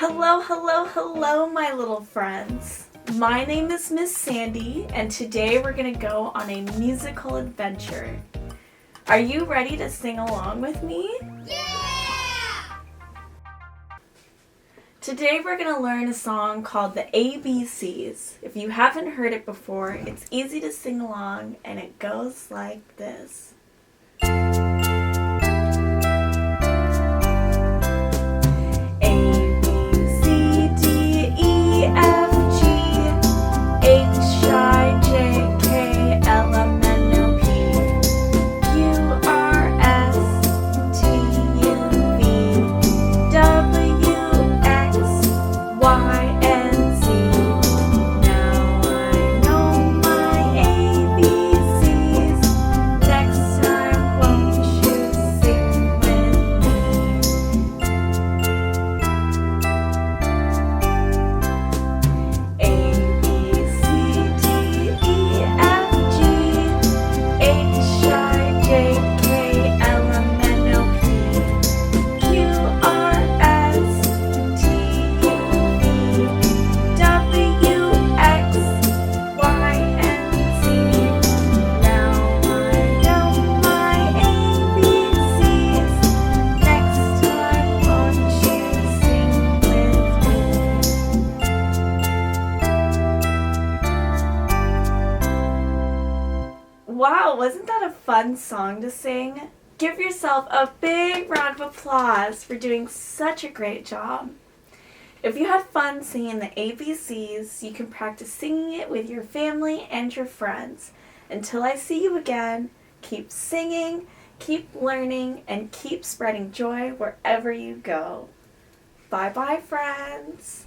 Hello, hello, hello, my little friends. My name is Miss Sandie, and today we're going to go on a musical adventure. Are you ready to sing along with me? Yeah! Today we're going to learn a song called the ABCs. If you haven't heard it before, it's easy to sing along, and it goes like this. H-I-J-K-L-M-N-O-P Q-R-S-T-U-V-W-X-Y-and-Z. Now I know my ABCs. Next time won't you sing with me? H-I-J-K-L-M-N-O-P Q-R-S-T-U-V-W-X-Y-and-Z. Now I know my ABCs. Next time won't you sing with me? Wow, wasn't that a fun song to sing? Give yourself a big round of applause for doing such a great job. If you had fun singing the ABCs, you can practice singing it with your family and your friends. Until I see you again, keep singing, keep learning, and keep spreading joy wherever you go. Bye-bye, friends.